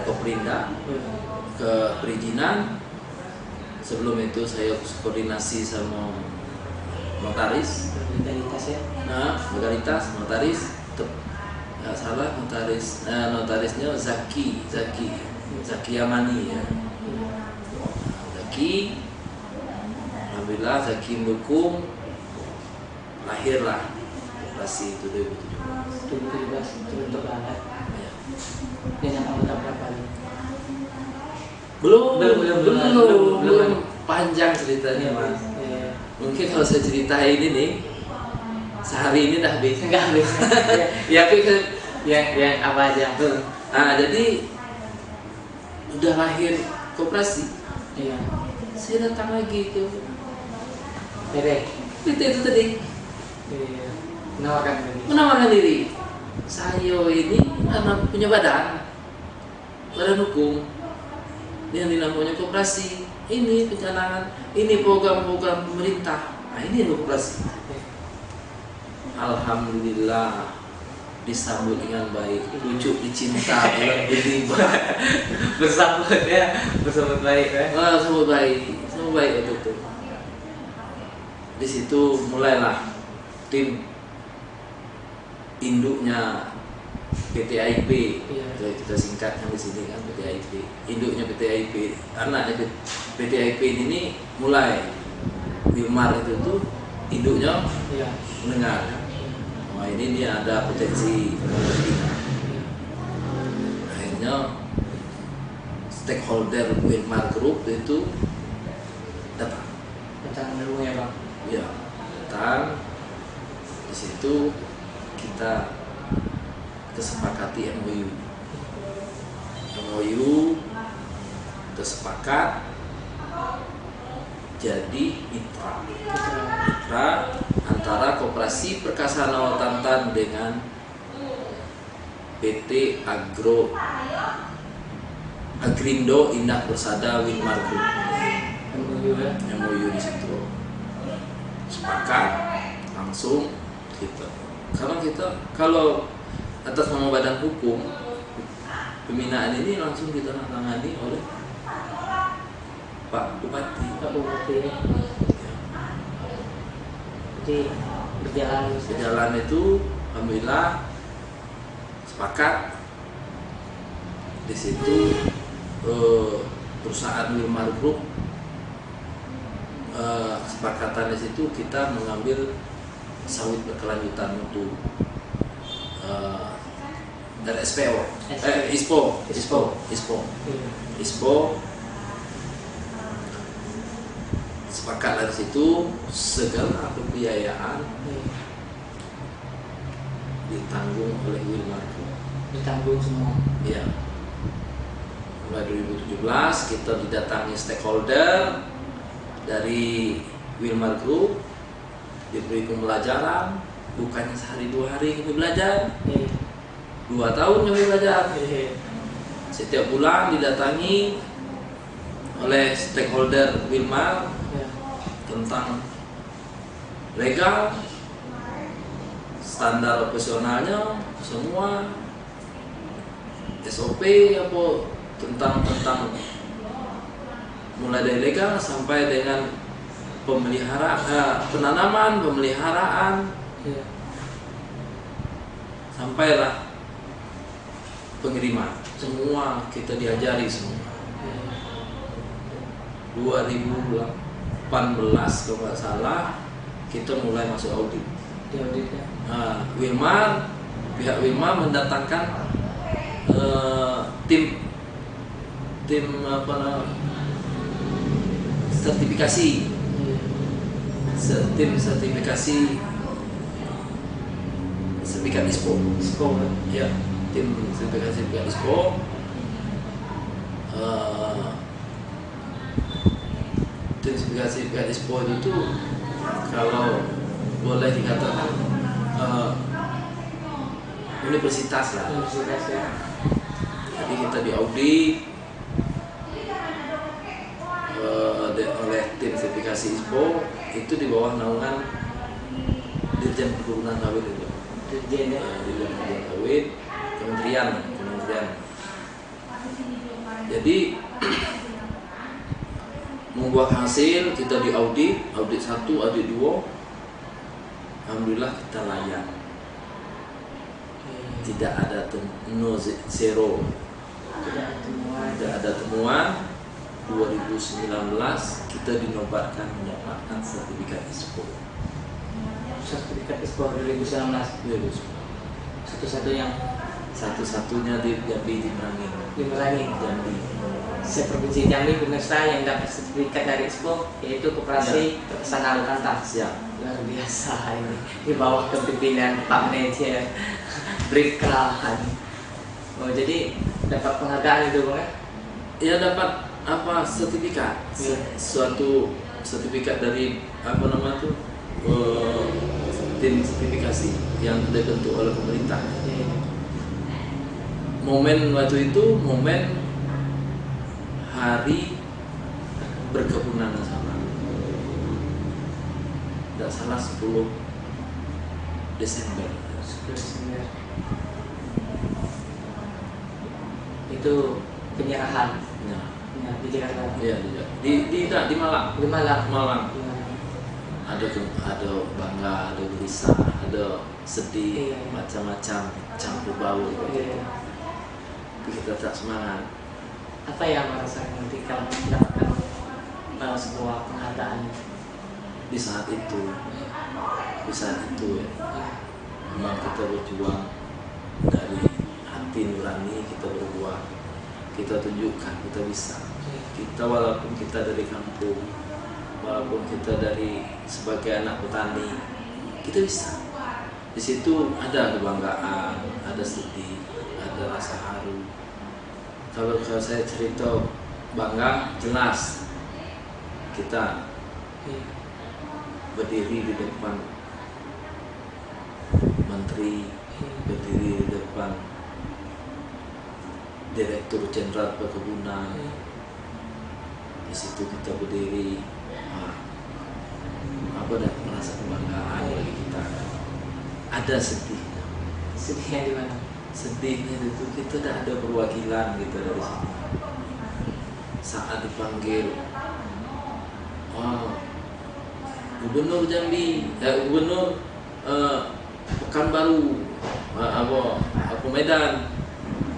Koprinda ke perizinan. Sebelum itu saya koordinasi sama notaris. Legalitas ya. Nah, legalitas, notaris, nggak salah notaris. Notarisnya Zaki Yamani ya. Zaki, alhamdulillah Zaki mendukung, lahirlah operasi itu 2017 terbentuk lah. ya. Dengan anggota berapa nih? Belum panjang ceritanya mas. Iya. Mungkin kalau saya ceritain ini nih sehari ini dah habis. Enggak habis. Ya tapi yang apa aja? jadi udah lahir koperasi, Iya. saya datang lagi ke Dede. itu tadi Iya. menawarkan diri. Saya ini anak punya badan hukum yang dinamanya koperasi, ini pencanangan, ini program-program pemerintah. Nah ini koperasi. Alhamdulillah disambut dengan baik, pucuk dicinta bulan beriba. Bersambut baik ya. Sambut baik itu. Di situ mulailah tim induknya PTIP, Iya. kita singkatkan di sini kan PTIP. Induknya PTIP, anaknya PTIP ini mulai Wilmar itu tuh induknya Iya. mendengar. Wah ini dia ada potensi kepentingan. Akhirnya stakeholder Wilmar Group itu datang. dulu ya bang. Ya, datang. Di situ kita kesepakati MOU kita sepakat jadi mitra antara Koperasi Perkasa Tantan dengan PT Agrindo Indah Persada Wilmar Group. MOU di situ sepakat langsung kita. Kalau atas nama badan hukum pembinaan ini langsung kita tangani oleh Pak Bupati. Jadi berjalan itu alhamdulillah sepakat. Di situ perusahaan Wilmar Group kesepakatan di situ kita mengambil sawit berkelanjutan untuk dari ISPO sepakat dari situ segala pembiayaan ditanggung oleh Wilmar Group. ditanggung semua. Ya. Mulai 2017 kita didatangi stakeholder dari Wilmar Group, diberi pembelajaran, bukannya sehari 2 hari kami belajar, 2 tahun kami belajar. Setiap bulan didatangi oleh stakeholder Wilmar tentang legal, standar operasionalnya, semua SOP apa tentang mulai dari legal sampai dengan penanaman, pemeliharaan, sampailah pengiriman, semua kita diajari semua. 2018 kalau nggak salah kita mulai masuk audit. Nah, pihak Wilmar mendatangkan tim sertifikasi, sertifikat ISPO. Ya, tim sertifikasi ISPO. Tim sertifikasi ISPO itu kalau boleh dikatakan universitas lah. Jadi kita diaudit oleh tim sertifikasi ISPO itu di bawah naungan Dirjen Perkebunan Sawit itu. Dirjen Perkebunan Sawit, Kementerian. Jadi membuat hasil, kita audit 1, audit 2, alhamdulillah kita layak. Tidak ada zero, tidak ada temuan. 2019 kita dinobatkan mendapatkan sertifikat ISPO. Sertifikat ISPO 2019. Satu-satunya di Jambi di Merangin. Jambi. Seprovinsi Jambi pemirsa yang dapat sertifikat dari ISPO yaitu Koperasi Terpesona Alukanta. Siap. Luar biasa ini di bawah kepemimpinan Pak Manajer Brika. Oh, jadi dapat penghargaan itu Bang ya? Ya dapat sertifikat. Suatu sertifikat dari tim sertifikasi yang dibentuk oleh pemerintah. Momen waktu itu hari perkebunan nasional. Tidak salah 10 Desember. Itu penyerahan. Ya, di Jakarta. Iya, di Malang. Di Malang. Ada bangga, ada gelisah, ada sedih, macam-macam campur baur. Tapi kita tetap semangat. Apa yang merasakan ketika mendapatkan sebuah penghargaan Di saat itu ya, memang kita berjuang dari hati nurani, kita berbuat, kita tunjukkan kita bisa. Kita walaupun kita dari kampung, walaupun kita dari sebagai anak petani, kita bisa. Di situ ada kebanggaan, ada sedih, ada rasa haru. Kalau saya cerita bangga, jelas kita berdiri di depan menteri, berdiri di depan Direktur Jenderal Perkebunan. Di situ kita berdiri, merasa kebanggaan bagi kita. Ada sedihnya. Sedihnya di mana? Sedihnya itu kita tidak ada perwakilan gitu dari sini. Saat dipanggil, Gubernur Jambi, Gubernur Pekanbaru, Medan,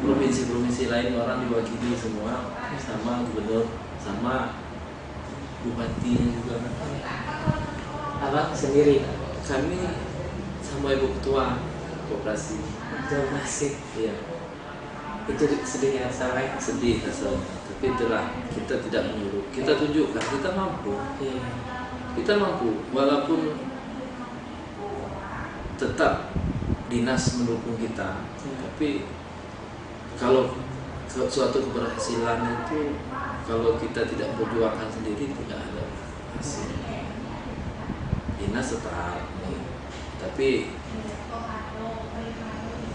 provinsi-provinsi lain orang diwakili semua sama gubernur, sama bupatinya juga. Abang sendiri? Kami sama ibu ketua koperasi. Iya. Itu sedihnya sampai Sedih rasanya. Tapi itulah, kita tidak menyuruh, kita tunjukkan kita mampu. Kita mampu, walaupun tetap dinas mendukung kita, tapi kalau suatu keberhasilan itu kalau kita tidak berjuangkan sendiri tidak ada hasil. Dinas tetap, tapi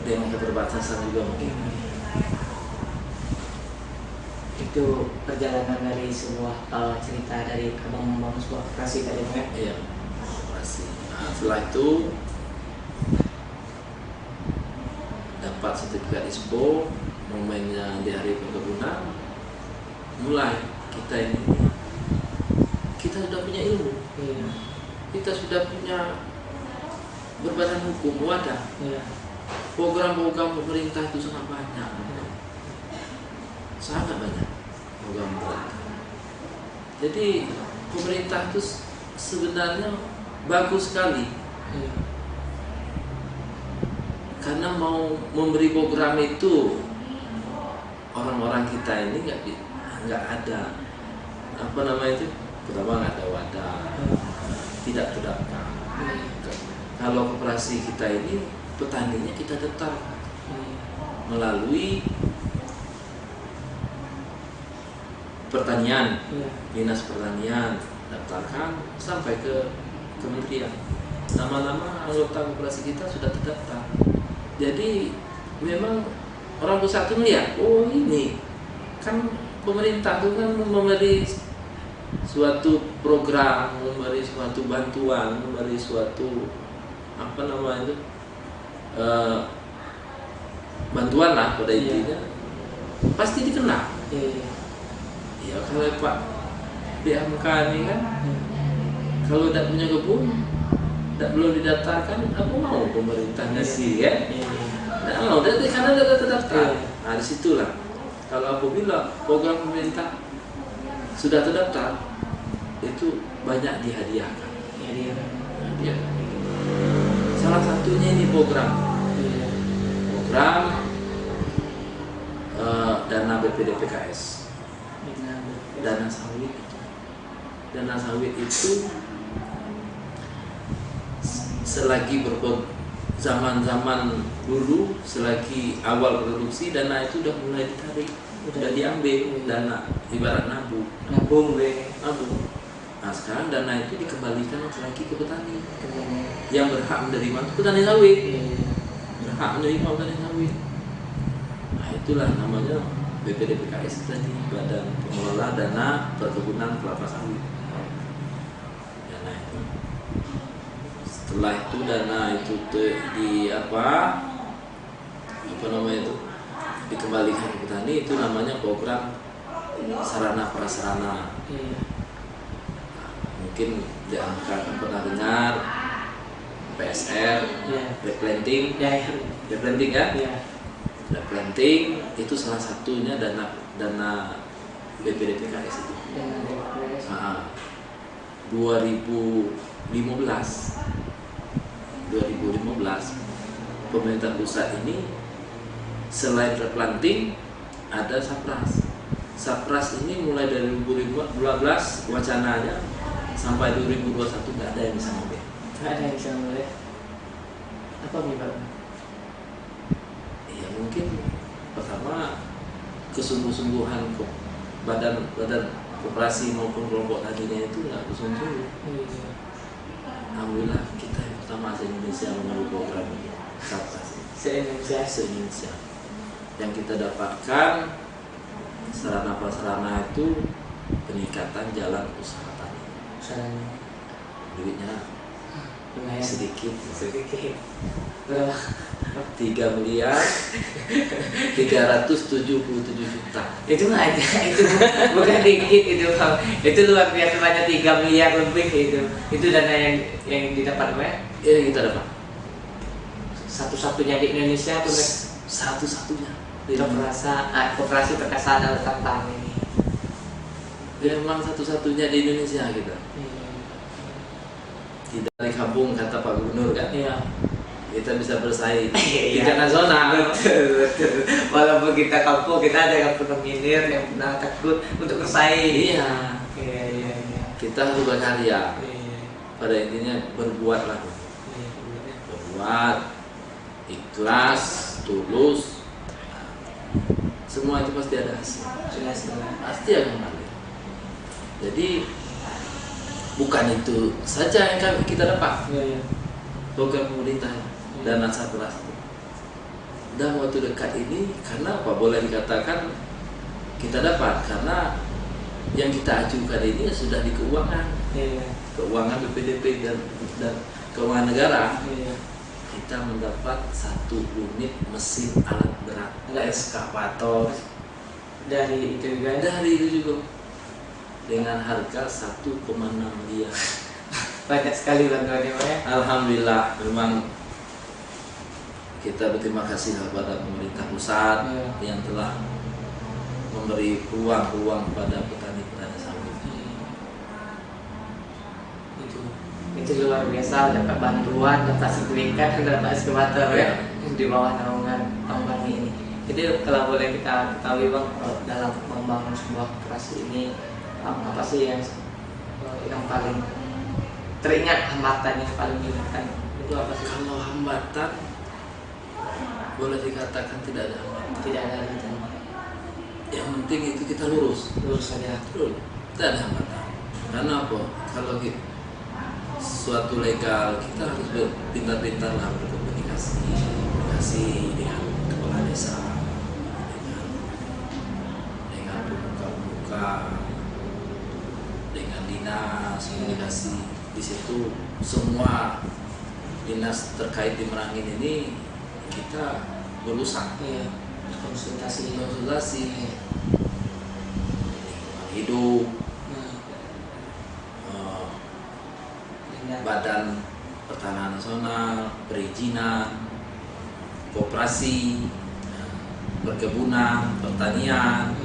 dengan keterbatasan juga mungkin. Itu perjalanan dari sebuah cerita dari abang membangun sebuah koperasi tadi kan? Iya, koperasi. Nah, setelah itu dapat sertifikat ISPO, momennya di hari perkebunan, mulai kita sudah punya ilmu, kita sudah punya berbadan hukum, wadah. Program-program pemerintah itu sangat banyak, program pemerintah. Jadi pemerintah itu sebenarnya bagus sekali, karena mau memberi program itu orang-orang kita ini nggak ada pertama nggak ada wadah, tidak terdaftar. Kalau koperasi kita ini petaninya kita daftar melalui pertanian, dinas pertanian, daftarkan sampai ke kementerian. Nama-nama anggota koperasi kita sudah terdaftar. Jadi memang orang pusat itu melihat, oh ini kan pemerintah itu kan memberi suatu program, memberi suatu bantuan, memberi suatu bantuan lah pada intinya. pasti dikenal. Iya. Ya kalau Pak BMK ini kan, kalau tidak punya kebun, belum didaftarkan, apa mau pemerintah ngasih ya? Nah, mau karena udah terdaftar. Nah, disitulah. Kalau aku bilang program pemerintah sudah terdaftar, itu banyak dihadiahkan. Hadiah. Salah satunya ini program dana BPDPKS, dana sawit. Dana sawit itu selagi zaman dulu, selagi awal produksi, dana itu udah mulai ditarik, udah diambil dana, ibarat nabung. Nah sekarang dana itu dikembalikan lagi ke petani. Yang berhak menerima itu petani sawit, berhak menerima petani sawit. Nah itulah namanya BPDPKS tadi, Badan Pengelola Dana Perkebunan Kelapa Sawit. Dana itu. Setelah itu dana itu dikembalikan ke petani, itu namanya program sarana prasarana. Mungkin diangkat pernah dengar PSR, replanting kan? Replanting itu salah satunya dana BPDPKS itu. 2015 pemerintah pusat ini selain replanting ada Sapras ini mulai dari 2012 wacananya sampai 2021 nggak ada yang bisa ngambil. Apa Pak? Ya mungkin pertama kesungguh-sungguhan badan koperasi maupun kelompok tadinya itu nggak bersungguh-sungguh. Alhamdulillah kita yang pertama se-Indonesia mengambil program ini. Se-Indonesia. Yang kita dapatkan sarana prasarana itu peningkatan jalan usaha tani. Duitnya sedikit. Berapa? 3 miliar 377 juta. Itu nggak ada, itu bukan dikit itu Bang. Itu luar biasa banyak, 3 miliar lebih itu. Itu dana yang didapat Bang. Ini kita dapat. Satu-satunya di Indonesia tuh satu-satunya. Koperasi perkesan tentang ini. Dia memang satu-satunya di Indonesia kita. Tidak dari kampung kata Pak Gubernur kan. Iya. Kita bisa bersaing tingkat nasional. Betul. Walaupun kita kampung, kita ada yang pernah minir, yang pernah takut untuk bersaing. Iya. Kita harus berkarya. Pada intinya berbuatlah. Berbuat, ikhlas, tulus. Semua itu pasti ada hasil. Pasti ada mengalir. Jadi bukan itu saja yang kita dapat. Program pemerintah dana Sapras dan waktu dekat ini, karena apa boleh dikatakan kita dapat karena yang kita ajukan ini sudah di keuangan BPDP dan keuangan negara. Kita mendapat 1 unit mesin alat berat eskavator dari itu juga dengan harga 1,6 miliar. Banyak sekali bantuannya Pak ya. Alhamdulillah, memang kita berterima kasih kepada pemerintah pusat yang telah memberi peluang kepada petani-petani sawit. Itu luar biasa, dapat bantuan, dapat sertifikat, dapat eskavator ya di bawah naungan Bang ini. Jadi kalau boleh kita ketahui Bang, dalam membangun sebuah koperasi ini apa sih yang paling teringat, hambatan yang paling diingatkan itu apa sih? Kalau hambatan boleh dikatakan tidak ada hambatan. Tidak ada hambatan. Yang penting itu kita lurus saja. Tidak ada hambatan. Karena apa? Kalau suatu legal kita harus pintar-pintar lah berkomunikasi dengan kepala desa, dengan pemuka-pemuka, dengan dinas komunikasi. Di situ semua dinas terkait di Merangin ini kita berusaha konsultasi. Hidup, Ya. Badan Pertanahan Nasional, perizinan, koperasi, perkebunan, pertanian.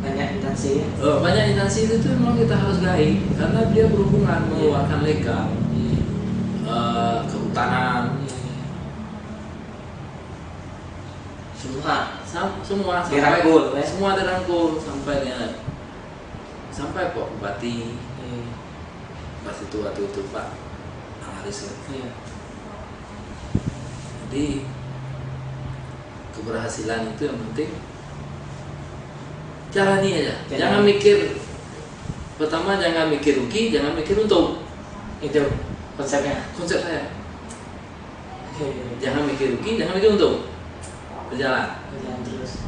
Banyak instansi. Banyak instansi itu memang kita harus gai karena dia berhubungan mengeluarkan legal. Kehutanan, semua dirangkul, semua dirangkul sampai kok bupati tua itu Pak Haris. Jadi keberhasilan itu yang penting jalani aja. Jangan mikir, pertama jangan mikir rugi, jangan mikir untung. Itu konsep saya. Jangan mikir rugi, jangan mikir untung. Berjalan terus.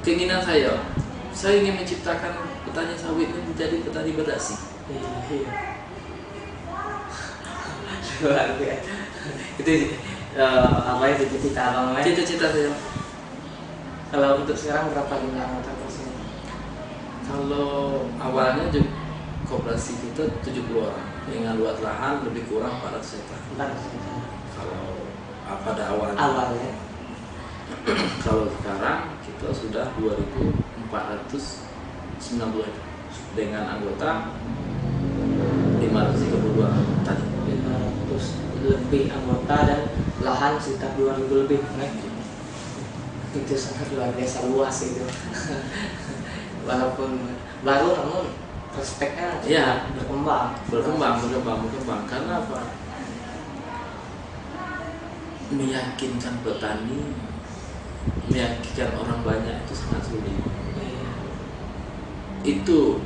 Keinginan saya ingin menciptakan petani sawit ini menjadi petani berdasi. Luar biasa. Itu apa ya cita-cita abang? Cita-cita saya. Kalau untuk sekarang berapa jumlah anggota koperasi? Kalau awalnya koperasi kita 70 orang dengan luas lahan lebih kurang 400 hektar. Kalau pada awalnya. Kalau sekarang kita sudah 2.490 hektar dengan anggota 532 tadi. 500 lebih anggota dan lahan sekitar 2.000 lebih. Itu sangat luar biasa luas itu. Walaupun baru namun prospeknya berkembang karena apa? Meyakinkan petani, meyakinkan orang banyak itu sangat sulit. Itu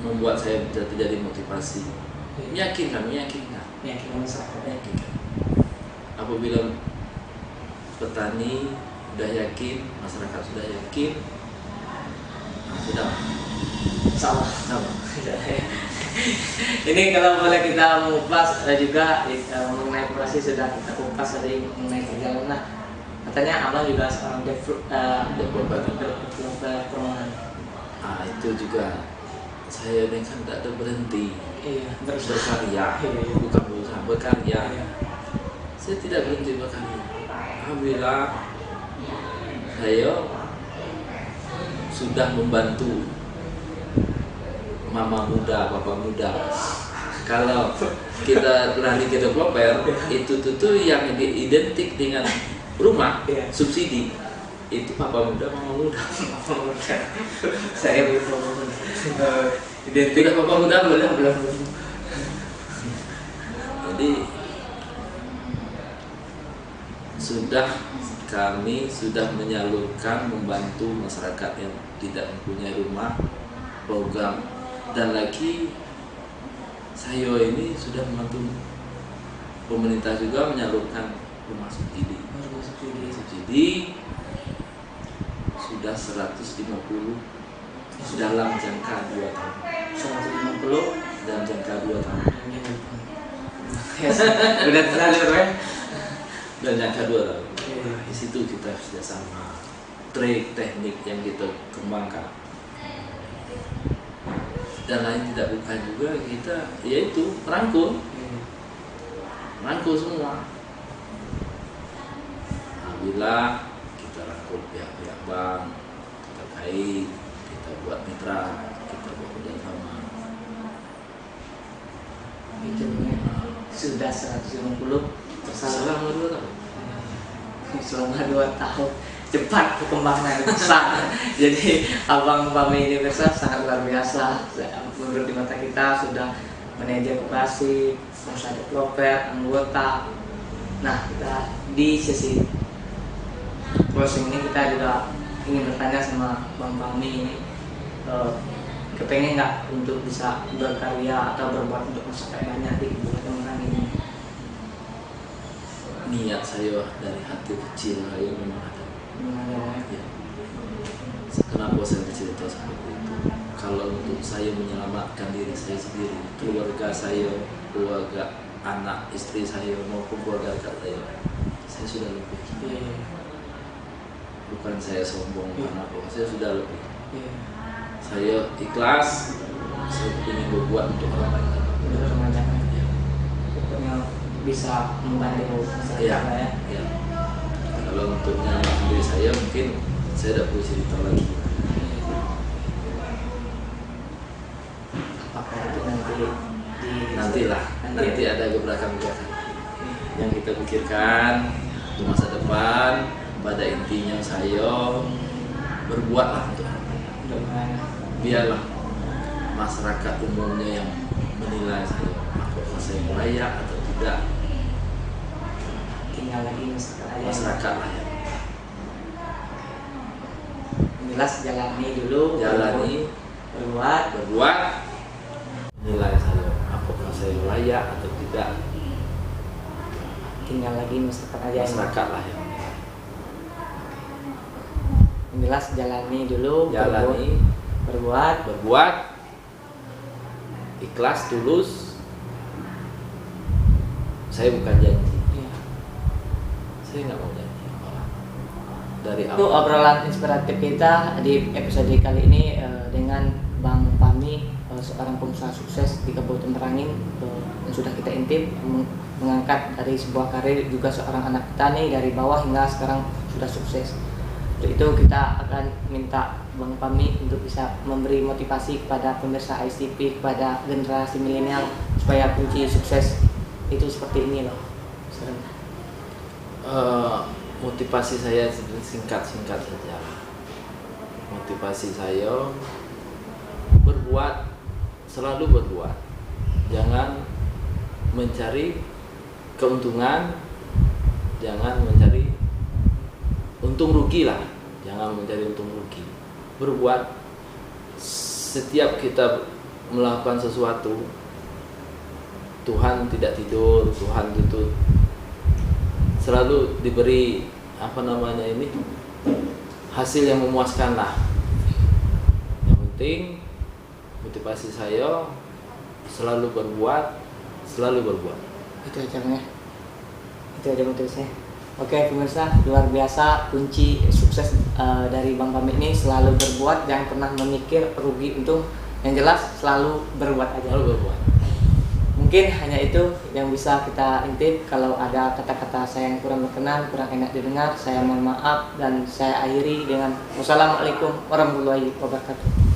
membuat saya terjadi motivasi. Meyakinkan masyarakat. Apabila petani sudah yakin, masyarakat sudah yakin, sudah salah. Ini kalau boleh kita mengupas juga mengenai koperasi sudah kita kupas tadi mengenai perjalanan. Katanya abang juga seorang developer perumahan. Itu juga saya ini kan tidak ada berhenti. Berkarya, bukan berusaha, berkarya. Saya tidak berhenti berkarya. Alhamdulillah saya sudah membantu mama muda, bapak muda. Kalau kita lari ke developer, itu yang identik dengan rumah subsidi. Itu papa muda, mama muda. Saya belum. Identik papa muda belum. Jadi kami sudah menyalurkan membantu masyarakat yang tidak mempunyai rumah, program, dan lagi saya ini sudah membantu pemerintah juga menyalurkan rumah subsidi sudah 150 dalam jangka 2 tahun. 150 dalam jangka 2 tahun. Udah terlalu ya. Dan jangka 2 tahun. Di situ kita kerjasama, trik teknik yang kita kembangkan. Dan lain tidak bukan juga kita yaitu merangkul semua. Alhamdulillah kita rangkul pihak-pihak bank terkait, kita buat mitra, kita buat kerjasama. Itu sudah 150 selama 2 tahun. Selama 2 tahun cepat perkembangan besar. Jadi abang Pami ini besar sangat luar biasa. Menurut di mata kita sudah manajer koperasi, masa developer, anggota. Nah, kita di sesi closing ini kita juga ingin bertanya sama Bang Pami ini, kepengen nggak untuk bisa berkarya atau berbuat untuk masyarakat banyak di Kebupatan ini? Niat saya dari hati kecil saya memang ada. Ya. Kenapa saya bercerita seperti itu? Kalau untuk saya menyelamatkan diri saya sendiri, keluarga saya, keluarga anak, istri saya maupun keluarga dekat saya sudah lebih. bukan saya sombong karena apa, saya sudah lebih. Iya. Saya ikhlas, saya ingin berbuat untuk orang lain. Benar banget. Pokoknya bisa membantu masyarakat Iya. ya. Ya. Kalau untuk diri saya mungkin saya tidak perlu cerita lagi. Apakah itu Nantilah, nanti ada gebrakan-gebrakan yang kita pikirkan untuk masa depan. Pada intinya saya berbuatlah untuk orang lain. Biarlah masyarakat umumnya yang menilai saya apakah saya layak atau tidak. Tinggal lagi Masyarakat lah ya. Jelas jalani dulu, Jalani, berbuat, menilai saya apakah saya layak atau tidak. tinggal lagi masyarakat aja. Masyarakat lah ya. Jelas jalani dulu, Jalani, berbuat, ikhlas, tulus. Saya bukan janji. iya. Saya nggak mau janji apa-apa. Dari Itu awal. obrolan inspiratif kita di episode kali ini dengan Bang Fahmi, seorang pengusaha sukses di Kabupaten Merangin, yang sudah kita intip mengangkat dari sebuah karir, juga seorang anak petani dari bawah hingga sekarang sudah sukses. Untuk itu kita akan minta Bang Fahmi untuk bisa memberi motivasi kepada pemirsa ICP, kepada generasi milenial supaya kunci sukses itu seperti ini loh. Motivasi saya singkat-singkat saja. Motivasi saya berbuat, selalu berbuat. Jangan mencari keuntungan, jangan mencari untung rugi lah. Jangan mencari untung rugi. Berbuat, setiap kita melakukan sesuatu, Tuhan tidak tidur, Tuhan itu selalu diberi hasil yang memuaskan lah. Yang penting motivasi saya selalu berbuat. Itu aja Bang ya. Itu aja motivasinya. Oke pemirsa, luar biasa kunci sukses dari Bang Fahmi ini selalu berbuat, jangan pernah memikir rugi untung, yang jelas selalu berbuat aja. Selalu berbuat. Mungkin hanya itu yang bisa kita intip. Kalau ada kata-kata saya yang kurang berkenan, kurang enak didengar, saya mohon maaf dan saya akhiri dengan wassalamualaikum warahmatullahi wabarakatuh.